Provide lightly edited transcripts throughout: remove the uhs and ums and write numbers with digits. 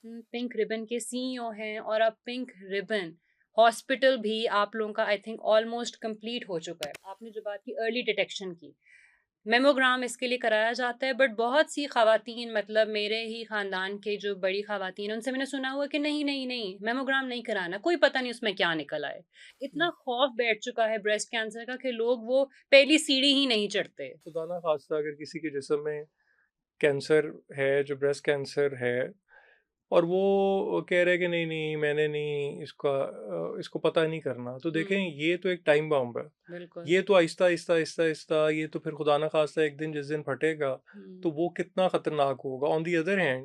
Pink ribbon के CEO हैं और अब पिंक रिबन हॉस्पिटल भी आप लोगों का आई थिंक ऑलमोस्ट कंप्लीट हो चुका है। आपने जो बात की अर्ली डिटेक्शन की, मेमोग्राम इसके लिए कराया जाता है, बट बहुत सी ख़वातीन मतलब मेरे ही ख़ानदान के जो बड़ी ख़वातीन हैं, उनसे मैंने सुना हुआ कि नहीं, नहीं, नहीं, मेमोग्राम नहीं कराना, कोई पता नहीं उसमें क्या निकल आए। इतना खौफ़ बैठ चुका है ब्रेस्ट कैंसर का कि लोग वो पहली सीढ़ी ही नहीं चढ़ते। खुदा ना खास्ता अगर किसी के जिस्म में कैंसर है, जो ब्रेस्ट कैंसर है, और वो कह रहे हैं कि नहीं नहीं मैंने नहीं इसको पता नहीं करना, तो देखें हुँ, ये तो एक टाइम बॉम्ब है। बिल्कुल। ये तो आहिस्ता आहिस्ता आहिस्ता आहिस्ता ये तो फिर खुदा ना खास्ता एक दिन जिस दिन फटेगा हुँ, तो वो कितना खतरनाक होगा। ऑन दी अदर हैंड,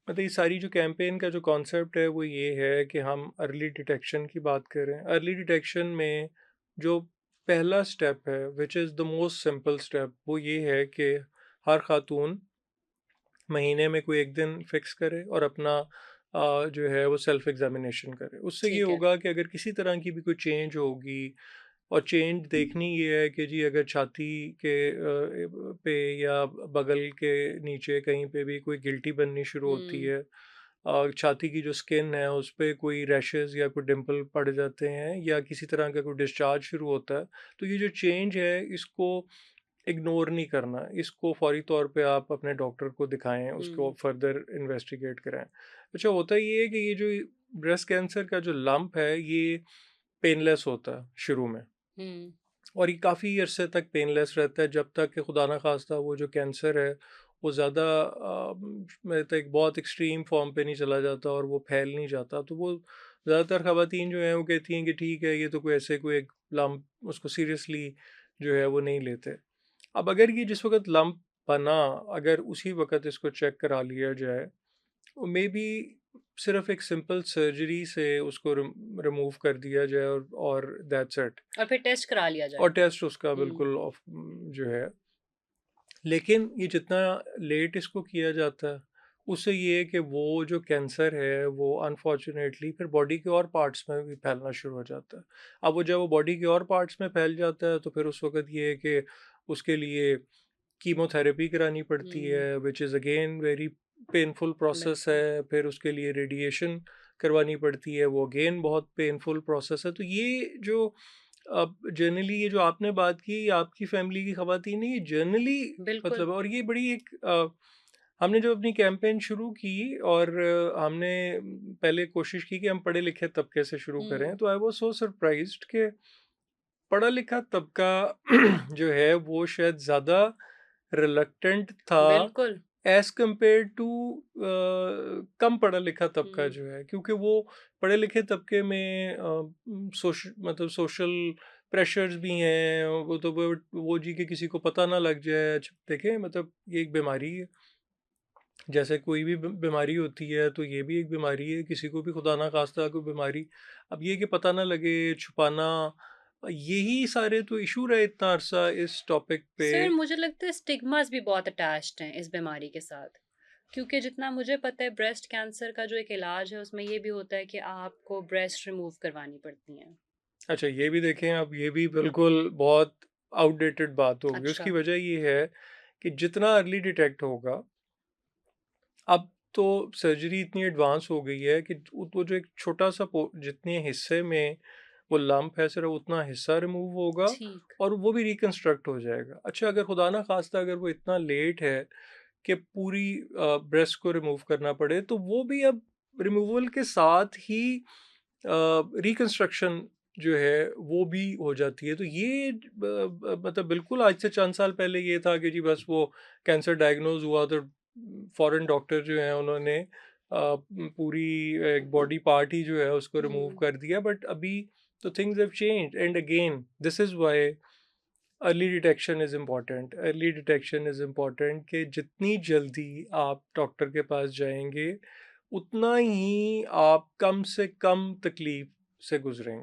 मतलब ये सारी जो कैंपेन का जो कॉन्सेप्ट है वो ये है कि हम अर्ली डिटेक्शन की बात करें। अर्ली डिटेक्शन में जो पहला स्टेप है, which is the most simple step, वो ये है कि हर खातून महीने में कोई एक दिन फिक्स करे और अपना जो है वो सेल्फ एग्जामिनेशन करे। उससे ये ठीक है। होगा कि अगर किसी तरह की भी कोई चेंज होगी, और चेंज देखनी ये है कि जी अगर छाती के पे या बगल के नीचे कहीं पे भी कोई गिल्टी बननी शुरू होती हुँ, है, छाती की जो स्किन है उस पे कोई रैशेस या कोई डिंपल पड़ जाते हैं, या किसी तरह का कोई डिस्चार्ज शुरू होता है, तो ये जो चेंज है इसको इग्नोर नहीं करना। इसको फौरी तौर पे आप अपने डॉक्टर को दिखाएं, उसको हुँ, फर्दर इन्वेस्टिगेट कराएं। अच्छा, होता ये है कि ये जो ब्रेस्ट कैंसर का जो लंप है ये पेनलेस होता है शुरू में, हुँ, और ये काफ़ी अरसे तक पेनलेस रहता है जब तक कि खुदा ना खास्ता वो जो कैंसर है वो ज़्यादा मैं तो एक बहुत एक्सट्रीम फॉर्म पे नहीं चला जाता और वो फैल नहीं जाता। तो वो ज़्यादातर ख़वातीन जो हैं वो कहती हैं कि ठीक है, ये तो कोई ऐसे कोई एक लम्प, उसको सीरियसली जो है वो नहीं लेते। अब अगर ये जिस वक़्त लंप बना, अगर उसी वक़्त इसको चेक करा लिया जाए, मे बी सिर्फ़ एक सिंपल सर्जरी से उसको रिमूव कर दिया जाए, और दैट्स इट। और फिर टेस्ट करा लिया जाए। और टेस्ट उसका हुँ, बिल्कुल ऑफ जो है। लेकिन ये जितना लेट इसको किया जाता है, उससे ये है कि वो जो कैंसर है वो अनफॉर्चुनेटली फिर बॉडी के और पार्ट्स में भी फैलना शुरू हो जाता है। अब वो जब वो बॉडी के और पार्ट्स में फैल जाता है तो फिर उस वक़्त ये है कि उसके लिए कीमोथेरेपी करानी पड़ती हुँ, है, which is again very painful process बिल्कुल। है। फिर उसके लिए रेडिएशन करवानी पड़ती है, वो अगेन बहुत पेनफुल प्रोसेस है। तो ये जो अब जनरली ये जो आपने बात की, ये आपकी फैमिली की ख़वातीन नहीं, ये जनरली बिल्कुल। मतलब, और ये बड़ी एक हमने जब अपनी कैंपेन शुरू की और हमने पहले कोशिश की कि हम पढ़े लिखे तबके से शुरू करें, हुँ, तो आई वाज़ सो सरप्राइज्ड कि पढ़ा लिखा तबका जो है वो शायद ज़्यादा रिलक्टेंट था बिल्कुल। एज़ कम्पेयर टू कम पढ़ा लिखा तबका हुँ, जो है, क्योंकि वो पढ़े लिखे तबके में मतलब सोशल प्रेशर्स भी हैं, वो तो वो जी के किसी को पता ना लग जाए। अच्छा, देखें मतलब ये एक बीमारी है, जैसे कोई भी बीमारी होती है तो ये भी एक बीमारी है, किसी को भी खुदा ना खास्ता कोई बीमारी, अब ये कि पता ना लगे, छुपाना, यही सारे तो इशू रहे इतना अरसा इस टॉपिक पे। सर मुझे लगता है स्टिग्मास भी बहुत अटैच्ड हैं इस बीमारी के साथ। क्योंकि जितना मुझे पता है ब्रेस्ट कैंसर का जो एक इलाज है उसमें ये भी होता है कि आपको ब्रेस्ट रिमूव करवानी पड़ती हैं। अच्छा, ये भी देखें, अब ये भी बिल्कुल बहुत आउटडेटेड बात होगी। उसकी अच्छा। वजह ये है कि जितना अर्ली डिटेक्ट होगा, अब तो सर्जरी इतनी एडवांस हो गई है कि वो जो एक छोटा सा जितने हिस्से में वो लंप है, सिर्फ उतना हिस्सा रिमूव होगा ठीक। और वो भी रिकंस्ट्रक्ट हो जाएगा। अच्छा, अगर खुदा ना खास्ता अगर वो इतना लेट है कि पूरी ब्रेस्ट को रिमूव करना पड़े, तो वो भी अब रिमूवल के साथ ही रिकंस्ट्रक्शन जो है वो भी हो जाती है। तो ये मतलब बिल्कुल आज से चंद साल पहले ये था कि जी बस वो कैंसर डायग्नोज हुआ तो फॉरेन डॉक्टर जो हैं उन्होंने पूरी एक बॉडी पार्ट ही जो है उसको रिमूव हुँ। कर दिया। बट अभी तो things have changed, and again this is why early detection is important. Early detection is important कि जितनी जल्दी आप डॉक्टर के पास जाएंगे, उतना ही आप कम से कम तकलीफ से गुजरेंगे।